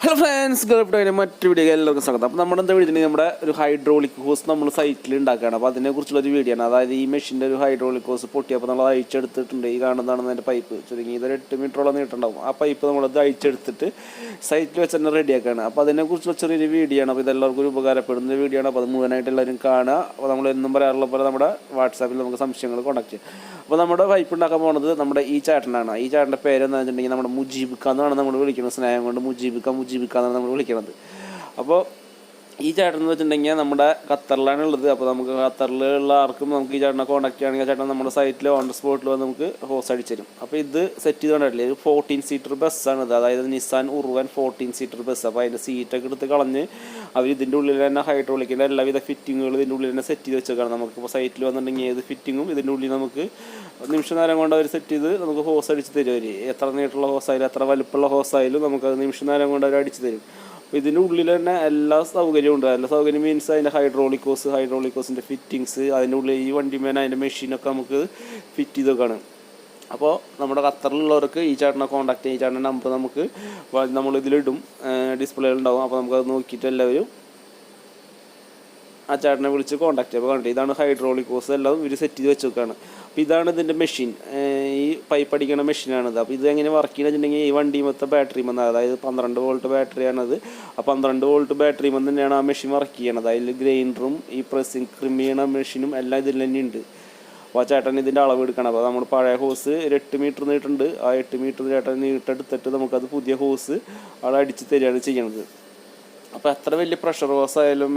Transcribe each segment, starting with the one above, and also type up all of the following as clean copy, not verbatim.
Hello friends, മറ്റൊരു video എല്ലാവർക്കും സ്വാഗതം. അപ്പോൾ നമ്മുടെ എന്താ വീഡിയോ നമ്മുടെ ഒരു ഹൈഡ്രോളിക് ഹോസ് നമ്മൾ സൈറ്റിൽ ഉണ്ടാക്കുകയാണ്. അപ്പോൾ അതിനെക്കുറിച്ചുള്ളൊരു വീഡിയോ ആണ്. അതായത് ഈ മെഷീൻ്റെ ഒരു ഹൈഡ്രോളിക് ഹോസ് പൊട്ടിയപ്പോൾ നമ്മൾ അഴിച്ചെടുത്തിട്ടുണ്ട്. ഈ കാണുന്നതാണ് അതിൻ്റെ പൈപ്പ് ചുരുങ്ങി ഇതൊരു 8 മീറ്ററോളം നീട്ടുണ്ടാവും. ആ പൈപ്പ് നമ്മളത് അഴിച്ചെടുത്തിട്ട് സൈറ്റിൽ വെച്ച് തന്നെ റെഡിയാക്കുകയാണ്. അപ്പോൾ അതിനെക്കുറിച്ചുള്ള ചെറിയൊരു വീഡിയോ ആണ്. അപ്പോൾ ഇതെല്ലാവർക്കും ഒരു ഉപകാരപ്പെടുന്ന വീഡിയോ ആണ്. അപ്പോൾ അത് മുഴുവനായിട്ട് എല്ലാവരും കാണുക. അപ്പോൾ നമ്മൾ എന്നും പറയാറുള്ള പോലെ നമ്മുടെ വാട്സാപ്പിൽ നമുക്ക് സംശയങ്ങൾ കോൺടാക്ട് ചെയ്യാം. അപ്പോൾ നമ്മുടെ പൈപ്പ് ഉണ്ടാക്കാൻ പോകുന്നത് നമ്മുടെ ഈ ചേട്ടനാണ്. ഈ ചേട്ടൻ്റെ പേര് എന്താണെന്ന് വെച്ചിട്ടുണ്ടെങ്കിൽ നമ്മുടെ മുജീബിക്ക എന്നാണ് നമ്മൾ വിളിക്കുന്നത്. സ്നേഹം കൊണ്ട് മുജീബിക്ക എന്നാണ് നമ്മൾ വിളിക്കുന്നത്. അപ്പോൾ ഈ ചേട്ടൻ എന്ന് വെച്ചിട്ടുണ്ടെങ്കിൽ നമ്മുടെ ഖത്തറിലാണ് ഉള്ളത്. അപ്പോൾ നമുക്ക് ഖത്തറിലുള്ള ആർക്കും നമുക്ക് ഈ ചേട്ടനെ കോൺടാക്ട് ചെയ്യുകയാണെങ്കിൽ ചേട്ടൻ നമ്മുടെ സൈറ്റിൽ ഓൺ ദ സ്പോട്ടിൽ വന്ന് നമുക്ക് ഹോസ് അടിച്ചു തരും. അപ്പോൾ ഇത് സെറ്റ് ചെയ്തുകൊണ്ടില്ലേ ഒരു 14 സീറ്റർ ബസ്സാണിത്. അതായത് നിസാൻ ഉറുവൻ 14 സീറ്റർ ബസ്. അപ്പോൾ അതിൻ്റെ സീറ്റൊക്കെ എടുത്ത് കളഞ്ഞ് അവർ ഇതിൻ്റെ ഉള്ളിൽ തന്നെ ഹൈഡ്രോളിക്കിൻ്റെ എല്ലാവിധ ഫിറ്റിങ്ങുകൾ ഇതിൻ്റെ ഉള്ളിൽ തന്നെ സെറ്റ് ചെയ്ത് വെച്ചേക്കാണ്. നമുക്കിപ്പോൾ സൈറ്റിൽ വന്നിട്ടുണ്ടെങ്കിൽ ഏത് ഫിറ്റിങ്ങും ഇതിൻ്റെ ഉള്ളിൽ നമുക്ക് നിമിഷ നേരം കൊണ്ട് അവർ സെറ്റ് ചെയ്ത് നമുക്ക് ഹോസ് അടിച്ച് തരും. അവർ എത്ര നീട്ടുള്ള ഹോസായാലും എത്ര വലുപ്പമുള്ള ഹോസായാലും നമുക്കത് നിമിഷ നേരം കൊണ്ട് അവർ അടിച്ച് തരും. അപ്പോൾ ഇതിൻ്റെ ഉള്ളിൽ തന്നെ എല്ലാ സൗകര്യവും ഉണ്ട്. എല്ലാ സൗകര്യം മീൻസ് അതിൻ്റെ ഹൈഡ്രോളിക്കോസിൻ്റെ ഫിറ്റിങ്സ്, അതിൻ്റെ ഉള്ളിൽ ഈ വണ്ടിമേന അതിൻ്റെ മെഷീനൊക്കെ നമുക്ക് ഫിറ്റ് ചെയ്തൊക്കെയാണ്. അപ്പോൾ നമ്മുടെ ഖത്തറിലുള്ളവർക്ക് ഈ ചേട്ടനെ കോൺടാക്ട് ചെയ്യും. ഈ ചേട്ടൻ്റെ നമ്പർ നമുക്ക് നമ്മളിതിലിടും, ഡിസ്പ്ലേയിൽ ഉണ്ടാവും. അപ്പോൾ നമുക്കത് നോക്കിയിട്ട് എല്ലാവരും ആ ചേട്ടനെ വിളിച്ച് കോൺടാക്ട് ചെയ്യുക. അപ്പോൾ കണ്ടിട്ട് ഇതാണ് ഹൈഡ്രോളിക്കോസ് എല്ലാം ഇവർ സെറ്റ് ചെയ്ത് വെച്ചേക്കാണ്. അപ്പോൾ ഇതാണ് ഇതിൻ്റെ മെഷീൻ, ഈ പൈപ്പ് അടിക്കുന്ന മെഷീനാണിത്. അപ്പോൾ ഇത് എങ്ങനെ വർക്ക് ചെയ്യുന്നുണ്ടെങ്കിൽ ഈ വണ്ടി മൊത്തം ബാറ്ററി വന്ന്, അതായത് 12 വോൾട്ട് ബാറ്ററിയാണത്. ആ 12 വോൾട്ട് ബാറ്ററി വന്ന് തന്നെയാണ് ആ മെഷീൻ വർക്ക് ചെയ്യണത്. അതിൽ ഗ്രൈൻഡറും ഈ പ്രസ്സിങ് ക്രിം ചെയ്യണ മെഷീനും എല്ലാം ഇതിൽ തന്നെ ഉണ്ട്. അപ്പോൾ ആ ചേട്ടൻ ഇതിൻ്റെ അളവ് എടുക്കണം. അപ്പോൾ നമ്മൾ പഴയ ഹോസ് ഒരു 8 മീറ്റർ നീട്ടുണ്ട്. ആ 8 മീറ്റർ ചേട്ടൻ നീട്ടെടുത്തിട്ട് നമുക്കത് പുതിയ ഹോസ് അവിടെ അടിച്ച് തരികയാണ് ചെയ്യണത്. അപ്പോൾ എത്ര വലിയ പ്രഷർ ഹോസായാലും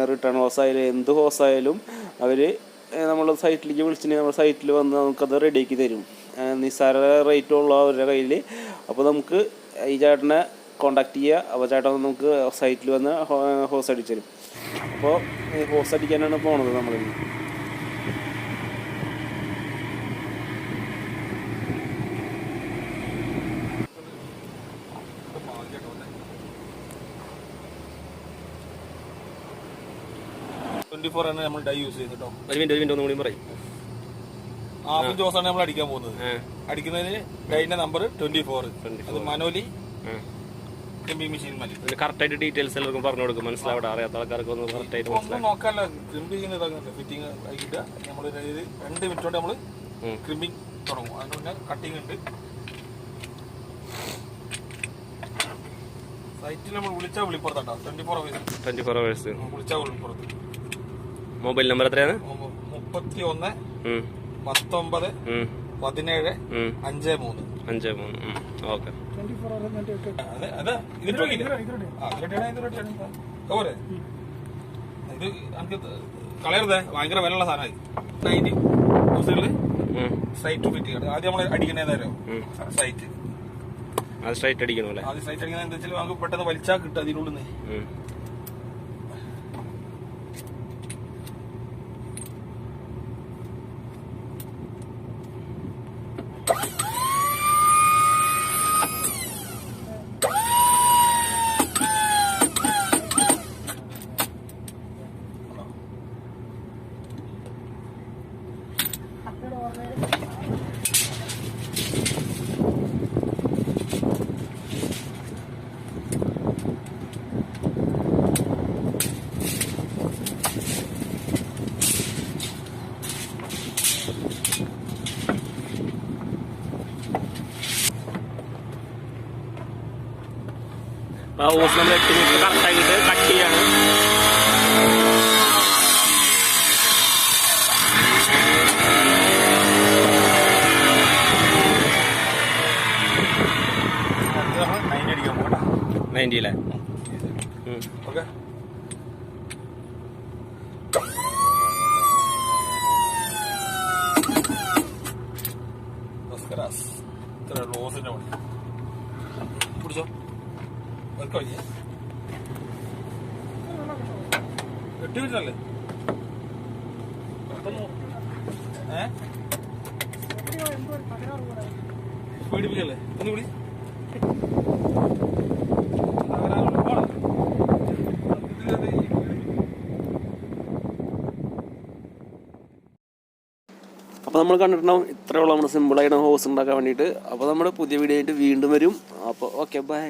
റിട്ടേൺ ഹോസായാലും എന്ത് ഹോസായാലും അവർ നമ്മൾ സൈറ്റിലേക്ക് വിളിച്ചിട്ടുണ്ടെങ്കിൽ നമ്മുടെ സൈറ്റിൽ വന്ന് നമുക്കത് റെഡിയാക്കി തരും. നിസ്സാര റേറ്റ് ഉള്ള അവരുടെ കയ്യിൽ. അപ്പോൾ നമുക്ക് ഈ ചേട്ടനെ കോൺടാക്ട് ചെയ്യുക. അപ്പോൾ ചേട്ടൻ നമുക്ക് സൈറ്റിൽ വന്ന് ഹോസ് അടിച്ചു തരും. അപ്പോൾ ഹോസ് അടിക്കാനാണ് പോണത് നമ്മൾ. നമ്മൾ ഡൈ യൂസ് ചെയ്തിട്ടോ. ഒരു മിനിറ്റ് ഒന്നും കൂടി പറയും. ഹാഫ് ജോസാണ് നമ്മൾ അടിക്കാൻ പോകുന്നത്. അടിക്കുന്നതിന് ഡൈന്റെ നമ്പർ 24. അത് മനോലി ക്രിമ്പിംഗ് മെഷീൻ മതി. കറക്റ്റായിട്ട് ഡീറ്റെയിൽസ് എല്ലാവർക്കും പറഞ്ഞു കൊടുക്കും. മനസ്സിലാവിടെ അറിയാത്ത ആൾക്കാർക്ക് ഒന്ന് കറക്റ്റായിട്ട് ഒന്നും നോക്കാനല്ല. ക്രിമ്പിങ് ഫിറ്റിംഗ് ആക്കിയിട്ട് നമ്മൾ 2 മിനിറ്റ് കൊണ്ട് നമ്മൾ ക്രിമ്പിംഗ് തുടങ്ങും. അതിന് മുന്നേ കട്ടിങ് ഉണ്ട്. സൈറ്റിൽ നമ്മൾ വിളിച്ചാൽ വിളിപ്പുറത്താട്ടോ. 24 hours വിളിച്ചാൽ വിളിപ്പുറത്ത്. മൊബൈൽ നമ്പർ എത്രയാണ്? 31 19 17 53. ഓക്കെ. ഇത് നമുക്ക് കളയരുതേ, ഭയങ്കര വിലയുള്ള സാധനമായി. 90 ഹൗസുകള് സൈറ്റ് ഫിറ്റ് ചെയ്യണം. ആദ്യം നമ്മൾ അടിക്കണേതായാലും സൈറ്റ് അത് സ്ട്രൈറ്റ് അടിക്കണം അല്ലേ? ആദ്യം സൈറ്റ് അടിക്കുന്നത് എന്താ വെച്ചാൽ നമുക്ക് പെട്ടെന്ന് വലിച്ചാൽ കിട്ടും അതിനുള്ളിൽ നിന്ന്. ആ ഹോസ് നമ്മൾ 8 മീറ്റർ കറക്റ്റായിട്ട് കട്ട് ചെയ്യാണ്. നമ്മൾ 90 അടിക്കാൻ പോകട്ടെ. 90 അല്ലേ? ഓക്കെ. ഇത്ര റോസിന്റെ പണി പിടിച്ചോ. 8 മിനിറ്റല്ലേ? പേടിപ്പിക്കല്ലേ? ഒന്ന് വിളി. അപ്പോൾ നമ്മൾ കണ്ടിട്ടുണ്ടാവും ഇത്രയുള്ള നമ്മൾ സിമ്പിളായിട്ട് ഹോസ് ഉണ്ടാക്കാൻ വേണ്ടിയിട്ട്. അപ്പോൾ നമ്മൾ പുതിയ വീഡിയോ ആയിട്ട് വീണ്ടും വരും. അപ്പോൾ ഓക്കെ, ബൈ.